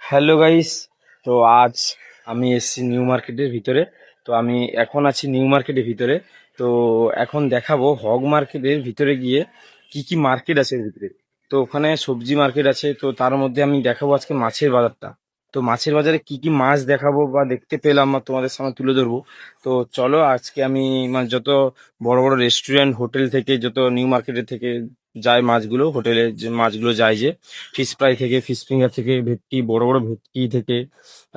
Hello guys. তো আজ আমি এসেছি নিউ মার্কেটের ভিতরে। তো আমি এখন আছি নিউ মার্কেটের ভিতরে। তো এখন দেখাবো হগ মার্কেটের ভিতরে গিয়ে কি কি মার্কেট আছে এর ভিতরে। তো ওখানে সবজি মার্কেট আছে, তো তার মধ্যে আমি দেখাবো আজকে মাছের বাজারটা। তো মাছের বাজারে কি কি মাছ দেখাবো বা দেখতে পেলাম বা তোমাদের সামনে তুলে ধরবো। তো চলো আজকে আমি মানে যত বড় বড় রেস্টুরেন্ট হোটেল থেকে যত নিউ মার্কেটের থেকে যায় মাছগুলো, হোটেলে যে মাছগুলো যায়, যে ফিশ ফ্রাই থেকে ফিশ ফিঙ্গার থেকে ভেটকি, বড় বড় ভেটকি থেকে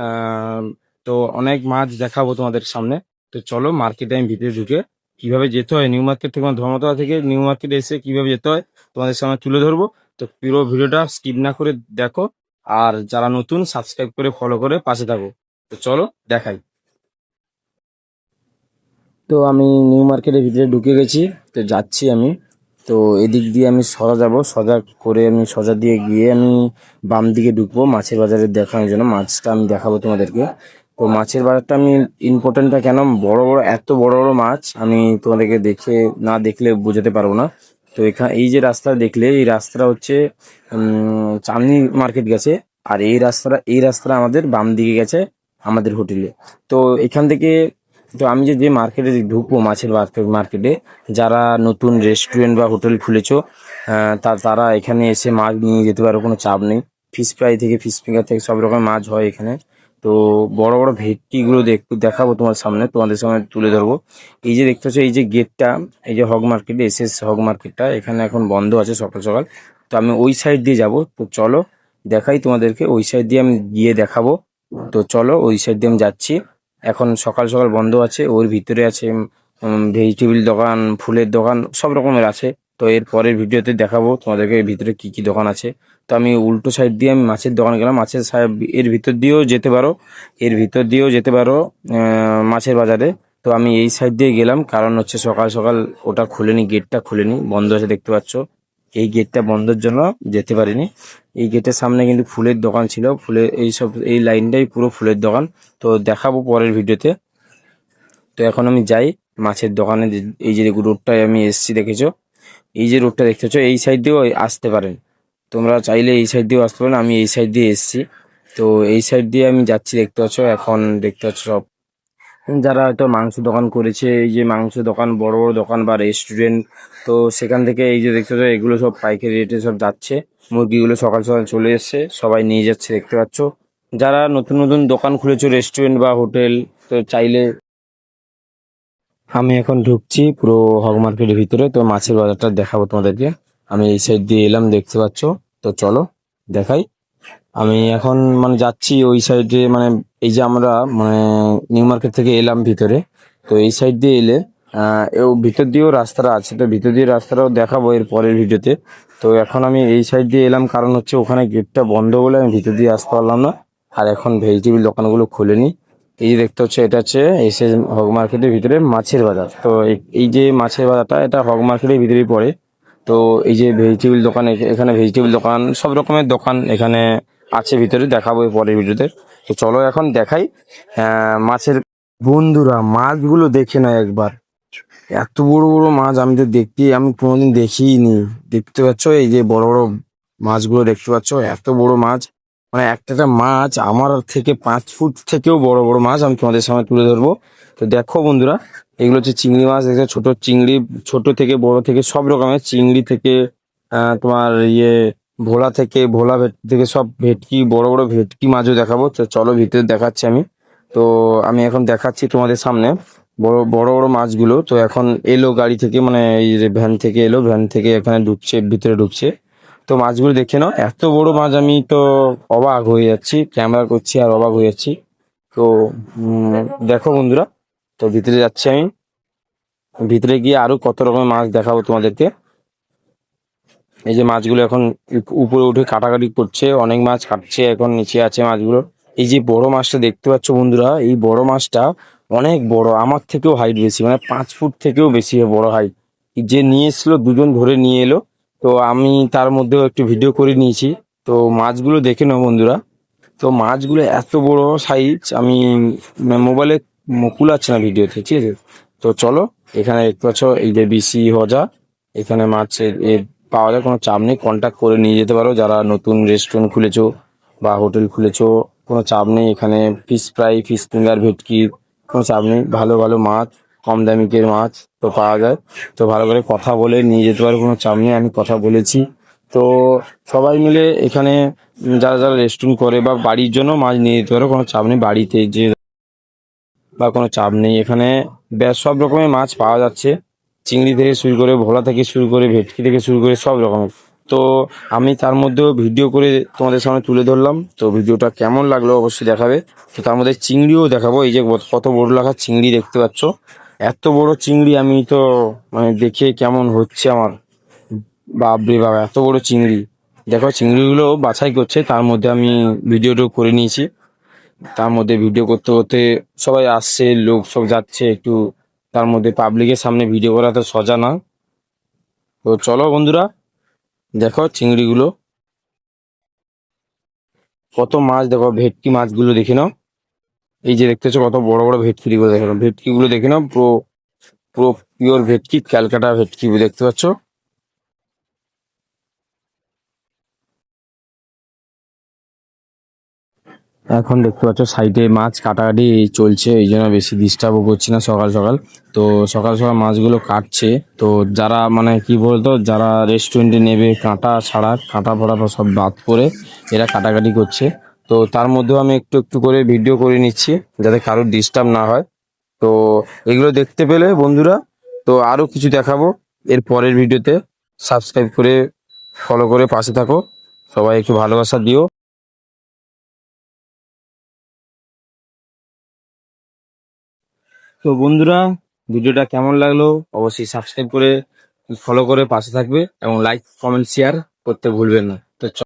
আহ তো অনেক মাছ দেখাবো তোমাদের সামনে। তো চলো মার্কেটে আমি ভিতরে ঢুকে কিভাবে যেতে হয় নিউ মার্কেট থেকে, মানে ধর্মতলা থেকে নিউ মার্কেটে এসে কিভাবে যেতে হয় তোমাদের সামনে তুলে ধরবো। তো পুরো ভিডিওটা স্কিপ না করে দেখো, আর যারা নতুন সাবস্ক্রাইব করে ফলো করে পাশে থাকো। তো চলো দেখাই। তো আমি নিউ মার্কেটের ভিতরে ঢুকে গেছি, তো যাচ্ছি আমি। তো এদিক দিয়ে আমি সোজা যাব, সোজা করে আমি সোজা দিয়ে গিয়ে আমি বাম দিকে ঢুকবো মাছের বাজারে দেখানোর জন্য। মাছটা আমি দেখাবো তোমাদেরকে। তো মাছের বাজারটা আমি ইম্পর্টেন্টটা কেন, বড় বড় এত বড় বড় মাছ আমি তোমাদেরকে দেখে না দেখলে বোঝাতে পারবো না। তো এখানে এই যে রাস্তা দেখলে, এই রাস্তাটা হচ্ছে চাঁদনি মার্কেট গেছে। আর এই রাস্তাটা আমাদের বাম দিকে গেছে আমাদের হোটেলে। তো এখান থেকে, তো আমি যে যে মার্কেটে ঢুকবো মাছের মার্কেটে, যারা নতুন রেস্টুরেন্ট বা হোটেল খুলেছো তারা এখানে এসে মাছ নিয়ে যেতে পারো, কোনো চাপ নেই। ফিশ ফ্রাই থেকে ফিশ ফিঙ্গার থেকে সব রকম মাছ হয় এখানে। তো বড় বড় ভেটকিগুলো দেখাবো তোমার সামনে, তোমাদের সামনে তুলে ধরবো। এই যে দেখতে পাচ্ছ, এই যে গেটটা, এই যে হগ মার্কেট, এসএস হগ মার্কেটটা এখানে এখন বন্ধ আছে সকাল সকাল। তো আমি ওই সাইড দিয়ে যাব। তো চলো দেখাই তোমাদেরকে, ওই সাইড দিয়ে আমি গিয়ে দেখাবো। তো চলো ওই সাইড দিয়ে আমি যাচ্ছি। এখন সকাল সকাল বন্ধ আছে, ওর ভিতরে আছে ভেজিটেবিল দোকান, ফুলের দোকান, সব রকমের আছে। তো এর পরের ভিডিওতে দেখাবো তোমাদেরকে এর ভিতরে কি কি দোকান আছে। তো আমি উল্টো সাইড দিয়ে আমি মাছের দোকানে গেলাম। এর ভিতর দিয়েও যেতে পারো, এর ভিতর দিয়েও যেতে পারো মাছের বাজারে। তো আমি এই সাইড দিয়ে গেলাম, কারণ হচ্ছে সকাল সকাল ওটা খুলেনি, গেটটা খুলেনি, বন্ধ আছে দেখতে পাচ্ছ। এই গেটটা বন্ধের জন্য যেতে পারিনি। এই গেটের সামনে কিন্তু ফুলের দোকান ছিল, ফুলের এই লাইনটাই পুরো ফুলের দোকান। তো দেখাবো পরের ভিডিওতে। তো এখন আমি যাই মাছের দোকানে। এই যে রোডটায় আমি এসছি দেখেছো, এই যে রোডটা দেখতেছো, এই সাইড দিয়েও আসতে পারেন। তোমরা চাইলে এই সাইড দিয়েও আসতে পারেন, আমি এই সাইড দিয়ে এসছি। তো এই সাইড দিয়ে আমি যাচ্ছি দেখতে পাচ্ছ। এখন দেখতে পাচ্ছ সব যারা হয়তো মাংস দোকান করেছে, এই যে মাংস দোকান, বড় বড় দোকান বা রেস্টুরেন্ট, তো সেখান থেকে এই যে দেখতে পাচ্ছ এগুলো সব পাইকারি রেটে সব যাচ্ছে। মুরগিগুলো সকাল সকাল চলে এসছে, সবাই নিয়ে যাচ্ছে দেখতে পাচ্ছ। যারা নতুন নতুন দোকান খুলেছে রেস্টুরেন্ট বা হোটেল, তো চাইলে, আমি এখন ঢুকছি পুরো হগ মার্কেটের ভিতরে। তো মাছের বাজারটা দেখাবো তোমাদেরকে। আমি এই সাইড দিয়ে এলাম দেখতে পাচ্ছ। তো চলো দেখাই। আমি এখন মানে যাচ্ছি ওই সাইডে, মানে এই যে আমরা মানে নিউ মার্কেট থেকে এলাম ভিতরে। তো এই সাইড দিয়ে এলে ভিতর দিয়েও রাস্তাটা আছে, তো ভিতর দিয়ে রাস্তাটাও দেখাবো এর পরের ভিডিওতে। তো এখন আমি এই সাইড দিয়ে এলাম, কারণ হচ্ছে ওখানে গেটটা বন্ধ বলে আমি ভিতর দিয়ে আসতে পারলাম না। আর এখন ভেজিটেবিল দোকানগুলো খোলেনি। এই যে দেখতে হচ্ছে, এটা হচ্ছে এসে হগ মার্কেটের ভিতরে মাছের বাজার। তো এই যে মাছের বাজারটা, এটা হগ মার্কেটের ভিতরেই পড়ে। তো এই যে ভেজিটেবিল দোকান, এখানে ভেজিটেবিল দোকান, সব রকমের দোকান এখানে আছে ভিতরে, দেখাবো এর পরের ভিডিওতে। তো চলো এখন দেখাই মাছের। বন্ধুরা মাছগুলো দেখে না একবার, এত বড় বড় মাছ আমি তো আমি কোনোদিন দেখিনি। দেখতে পাচ্ছ এই যে বড় বড় মাছগুলো দেখতে পাচ্ছ, এত বড় মাছ, মানে একটা একটা মাছ আমার থেকে 5 ফুট থেকেও বড় বড় মাছ আমি তোমাদের সামনে তুলে ধরবো। তো দেখো বন্ধুরা, এগুলো হচ্ছে চিংড়ি মাছ, দেখছো ছোট চিংড়ি, ছোট থেকে বড় থেকে সব রকমের চিংড়ি থেকে তোমার ভোলা ভেটকি থেকে সব ভেটকি, বড় বড় ভেটকি মাছও দেখাবো। তো চলো ভিতরে দেখাচ্ছি আমি। তো আমি এখন দেখাচ্ছি তোমাদের সামনে বড় বড় বড় মাছগুলো। তো এখন এলো গাড়ি থেকে, মানে এই যে ভ্যান থেকে এলো, ভ্যান থেকে এখানে ঢুকছে, ভিতরে ঢুকছে। তো মাছগুলো দেখে নাও, এত বড় মাছ আমি তো অবাক হয়ে যাচ্ছি, ক্যামেরা করছি আর অবাক হয়ে যাচ্ছি। তো দেখো বন্ধুরা, তো ভিতরে যাচ্ছি আমি। ভিতরে গিয়ে আরো কত রকমের মাছ দেখাবো তোমাদেরকে। এই যে মাছগুলো এখন উপরে উঠে কাটাকাটি করছে, অনেক মাছ কাটছে, এখন নিচে আছে মাছগুলো। এই যে বড় মাছটা দেখতে পাচ্ছ বন্ধুরা, এই বড় মাছটা অনেক বড়, আমার থেকেও হাইট বেশি, মানে 5 ফুট থেকেও বেশি বড় হাইট। যে নিয়ে এসলো, দুজন ধরে নিয়ে এলো। তো আমি তার মধ্যেও একটু ভিডিও করে নিয়েছি। তো মাছগুলো দেখে নাও বন্ধুরা। তো মাছগুলো এত বড় সাইজ, আমি মোবাইলে কুলাচ্ছে না ভিডিওতে, ঠিক আছে। তো চলো, এখানে দেখতে পাচ্ছ এই যে বিসি হজা, এখানে মাছের পাওয়া যায়, কোনো চাপ নেই, কন্ট্যাক্ট করে নিয়ে যেতে পারো যারা নতুন রেস্টুরেন্ট খুলেছো বা হোটেল খুলেছো, কোনো চাপ নেই। এখানে ফিশ ফ্রাই, ফিশ ফিঙ্গার, ভেটকি, কোনো চাপ নেই। ভালো ভালো মাছ, কম দামিকের মাছ তো পাওয়া যায়। তো ভালো করে কথা বলে নিয়ে যেতে পারো, কোনো চাপ নেই। আমি কথা বলেছি। তো সবাই মিলে এখানে যারা যারা রেস্টুরেন্ট করে বা বাড়ির জন্য মাছ নিয়ে যেতে পারো, কোনো চাপ নেই। বাড়িতে যে বা কোনো চাপ নেই। এখানে বেশ সব রকমের মাছ পাওয়া যাচ্ছে, চিংড়ি থেকে শুরু করে, ভোলা থেকে শুরু করে, ভেটকি থেকে শুরু করে সব রকমের। তো আমি তার মধ্যেও ভিডিও করে তোমাদের সামনে তুলে ধরলাম। তো ভিডিওটা কেমন লাগলো অবশ্যই দেখাবে। তো তার মধ্যে চিংড়িও দেখাবো। এই যে কত বড় লাগা চিংড়ি দেখতে পাচ্ছ, এত বড় চিংড়ি আমি তো মানে দেখে কেমন হচ্ছে আমার, বাপরে বাবা এত বড় চিংড়ি। দেখো চিংড়িগুলো বাছাই করছে, তার মধ্যে আমি ভিডিওটা করে নিয়েছি। তার মধ্যে ভিডিও করতে করতে সবাই আসছে, লোক সব যাচ্ছে একটু, তার মধ্যে পাবলিকের সামনে ভিডিও করা তো সোজা না। তো চলো বন্ধুরা, দেখো চিংড়িগুলো কত মাছ, দেখো ভেটকি মাছগুলো দেখে নাও। এই যে দেখতেছো কত বড় বড় ভেটকিগুলো, দেখে নাও ভেটকিগুলো দেখে নাও, পুরো পুরো পিওর ভেটকি, ক্যালকাটা ভেটকি দেখতে পাচ্ছ। এখন দেখতে পাচ্ছ সাইডে মাছ কাটাকাটি চলছে, এই জন্য বেশি ডিস্টার্বও করছি না সকাল সকাল। তো সকাল সকাল মাছগুলো কাটছে। তো যারা মানে কি বলতো, যারা রেস্টুরেন্টে নেবে কাঁটা ছাড়া, কাঁটা ফোড়া সব বাদ করে এরা কাটাকাটি করছে। তো তার মধ্যেও আমি একটু একটু করে ভিডিও করে নিচ্ছি, যাতে কারোর ডিস্টার্ব না হয়। তো এগুলো দেখতে পেলে বন্ধুরা, তো আরো কিছু দেখাবো এর পরের ভিডিওতে। সাবস্ক্রাইব করে ফলো করে পাশে থাকো, সবাই একটু ভালোবাসা দিও। তো বন্ধুরা, ভিডিওটা কেমন লাগলো অবশ্যই সাবস্ক্রাইব করে ফলো করে পাশে থাকবে, এবং লাইক কমেন্ট শেয়ার করতে ভুলবেন না। তো